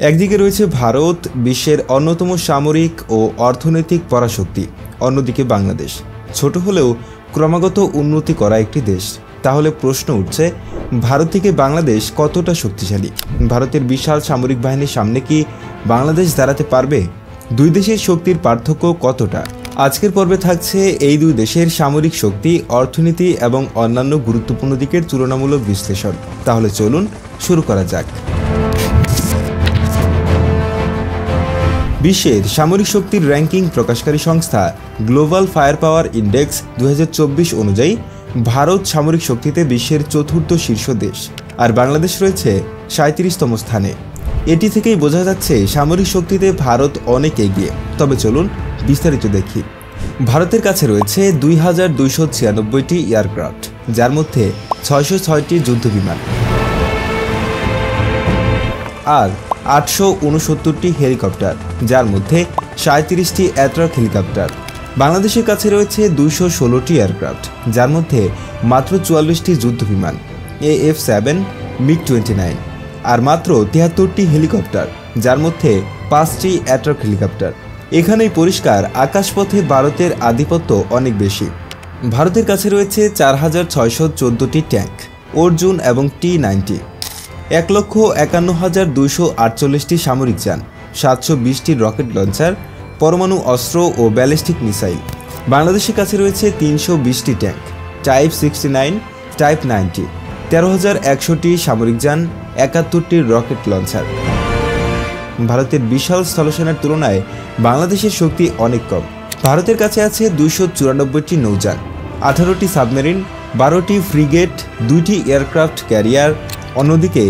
একদিকে রয়েছে ভারত, বিশ্বের অন্যতম সামরিক ও অর্থনৈতিক পরাশক্তি, অন্যদিকে বাংলাদেশ, ছোট হলেও ক্রমাগত উন্নতি করা একটি দেশ। তাহলে প্রশ্ন উঠছে, ভারত থেকে বাংলাদেশ কতটা শক্তিশালী? ভারতের বিশাল সামরিক বাহিনীর সামনে কি বাংলাদেশ দাঁড়াতে পারবে? দুই দেশের শক্তির পার্থক্য কতটা? আজকের পর্বে থাকছে এই দুই দেশের সামরিক শক্তি, অর্থনীতি এবং অন্যান্য গুরুত্বপূর্ণ দিকের তুলনামূলক বিশ্লেষণ। তাহলে চলুন শুরু করা যাক। বিশ্বের সামরিক শক্তির র্যাঙ্কিং প্রকাশকারী সংস্থা গ্লোবাল ফায়ার পাওয়ার ইন্ডেক্স 2024 অনুযায়ী ভারত সামরিক শক্তিতে বিশ্বের চতুর্থ শীর্ষ দেশ, আর বাংলাদেশ রয়েছে 37তম স্থানে। এটি থেকেই বোঝা যাচ্ছে সামরিক শক্তিতে ভারত অনেক এগিয়ে। তবে চলুন বিস্তারিত দেখি। ভারতের কাছে রয়েছে 2296টি এয়ারক্রাফট, যার মধ্যে 606টি যুদ্ধবিমান আর 869টি হেলিকপ্টার, যার মধ্যে 37টি অ্যাট্রাক হেলিকপ্টার। বাংলাদেশের কাছে রয়েছে 216টি এয়ারক্রাফট, যার মধ্যে মাত্র 44টি যুদ্ধবিমান AF-7 MiG-29 আর মাত্র 73টি হেলিকপ্টার, যার মধ্যে 5টি অ্যাট্রাক হেলিকপ্টার। এখানেই পরিষ্কার আকাশপথে ভারতের আধিপত্য অনেক বেশি। ভারতের কাছে রয়েছে 4614টি ট্যাঙ্ক, অর্জুন এবং T-90, 1,51,248টি সামরিক যান, 720টি রকেট লঞ্চার, পরমাণু অস্ত্র ও ব্যালিস্টিক মিসাইল। বাংলাদেশের কাছে রয়েছে 320টি ট্যাঙ্ক, টাইপ 69, টাইপ 90, 13,100টি সামরিক যান, 71টি রকেট লঞ্চার। ভারতের বিশাল স্থলসেনার তুলনায় বাংলাদেশের শক্তি অনেক কম। ভারতের কাছে আছে 294টি নৌযান, 18টি সাবমেরিন, 12টি ফ্রিগেট, 2টি এয়ারক্রাফট ক্যারিয়ার। অন্যদিকে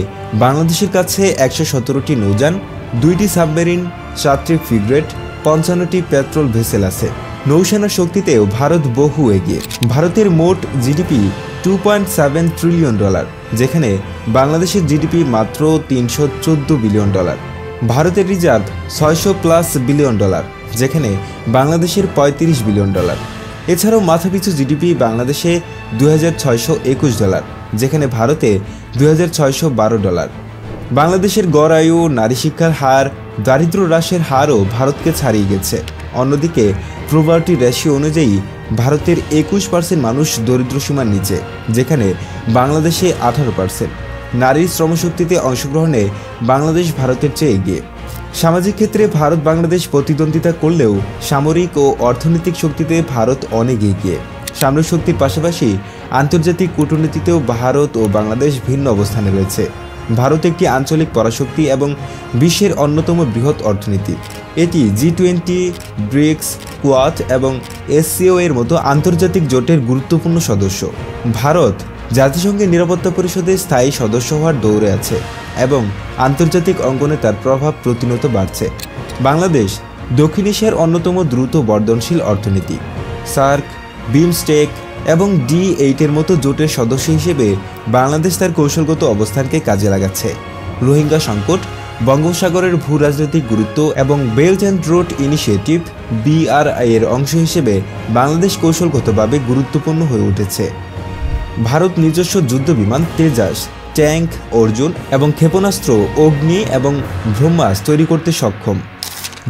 বাংলাদেশের কাছে 117টি নৌযান, 2টি সাবমেরিন, 7টি ফ্রিগেট, 55টি পেট্রোল ভেসেল আছে। নৌসেনার শক্তিতেও ভারত বহু এগিয়ে। ভারতের মোট জিডিপি $2.7 ট্রিলিয়ন, যেখানে বাংলাদেশের জিডিপি মাত্র $314 বিলিয়ন। ভারতের রিজার্ভ $600+ বিলিয়ন, যেখানে বাংলাদেশের $35 বিলিয়ন। এছাড়াও মাথাপিছু জিডিপি বাংলাদেশে $2,621, যেখানে ভারতে $2,612। বাংলাদেশের গড় আয়ু, নারী শিক্ষার হার, দারিদ্র হ্রাসের হারও ভারতকে ছাড়িয়ে গেছে। অন্যদিকে প্রভার্টি রেশিও অনুযায়ী ভারতের 21% মানুষ দরিদ্র সীমার নিচে, যেখানে বাংলাদেশে 18%। নারীর শ্রমশক্তিতে অংশগ্রহণে বাংলাদেশ ভারতের চেয়ে এগিয়ে। সামাজিক ক্ষেত্রে ভারত বাংলাদেশ প্রতিদ্বন্দ্বিতা করলেও সামরিক ও অর্থনৈতিক শক্তিতে ভারত অনেক এগিয়ে। সামরিক শক্তির পাশাপাশি আন্তর্জাতিক কূটনীতিতেও ভারত ও বাংলাদেশ ভিন্ন অবস্থানে রয়েছে। ভারত একটি আঞ্চলিক পরাশক্তি এবং বিশ্বের অন্যতম বৃহৎ অর্থনীতি। এটি G20, ব্রিক্স, কোয়াড এবং SCO এর মতো আন্তর্জাতিক জোটের গুরুত্বপূর্ণ সদস্য। ভারত জাতিসংঘের নিরাপত্তা পরিষদের স্থায়ী সদস্য হওয়ার দৌড়ে আছে এবং আন্তর্জাতিক অঙ্গনে তার প্রভাব প্রতিনিয়ত বাড়ছে। বাংলাদেশ দক্ষিণ এশিয়ার অন্যতম দ্রুত বর্ধনশীল অর্থনীতি। সার্ক, বিমস্টেক এবং D8 এর মতো জোটের সদস্য হিসেবে বাংলাদেশ তার কৌশলগত অবস্থানকে কাজে লাগাচ্ছে। রোহিঙ্গা সংকট, বঙ্গোপসাগরের ভূ রাজনৈতিক গুরুত্ব এবং belt and road initiative BRI এর অংশ হিসেবে বাংলাদেশ কৌশলগতভাবে গুরুত্বপূর্ণ হয়ে উঠেছে। ভারত নিজস্ব যুদ্ধবিমান তেজাস, ট্যাঙ্ক, অর্জুন এবং ক্ষেপণাস্ত্র অগ্নি এবং ব্রহ্মাস তৈরি করতে সক্ষম।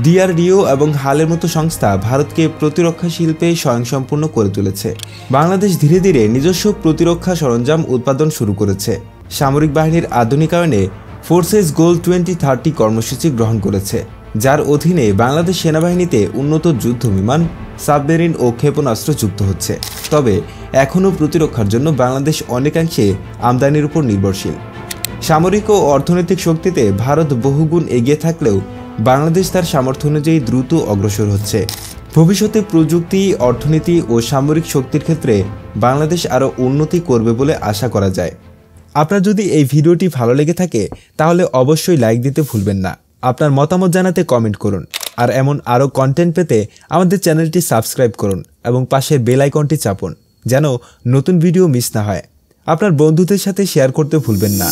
DRDO এবং হালের মতো সংস্থা ভারতকে প্রতিরক্ষা শিল্পে স্বয়ংসম্পূর্ণ করে তুলেছে। বাংলাদেশ ধীরে ধীরে নিজস্ব প্রতিরক্ষা সরঞ্জাম উৎপাদন শুরু করেছে। সামরিক বাহিনীর আধুনিকায়নে ফোর্সেস গোল 2030 কর্মসূচি গ্রহণ করেছে, যার অধীনে বাংলাদেশ সেনাবাহিনীতে উন্নত যুদ্ধবিমান, সাবমেরিন ও ক্ষেপণাস্ত্র যুক্ত হচ্ছে। তবে এখনও প্রতিরক্ষার জন্য বাংলাদেশ অনেকাংশে আমদানির উপর নির্ভরশীল। সামরিক ও অর্থনৈতিক শক্তিতে ভারত বহুগুণ এগিয়ে থাকলেও বাংলাদেশ তার সামর্থ্য অনুযায়ী দ্রুত অগ্রসর হচ্ছে। ভবিষ্যতে প্রযুক্তি, অর্থনীতি ও সামরিক শক্তির ক্ষেত্রে বাংলাদেশ আরও উন্নতি করবে বলে আশা করা যায়। আপনার যদি এই ভিডিওটি ভালো লেগে থাকে তাহলে অবশ্যই লাইক দিতে ভুলবেন না। আপনার মতামত জানাতে কমেন্ট করুন। আর এমন আরও কন্টেন্ট পেতে আমাদের চ্যানেলটি সাবস্ক্রাইব করুন এবং পাশের বেল আইকনটি চাপুন, যেন নতুন ভিডিও মিস না হয়। আপনার বন্ধুদের সাথে শেয়ার করতে ভুলবেন না।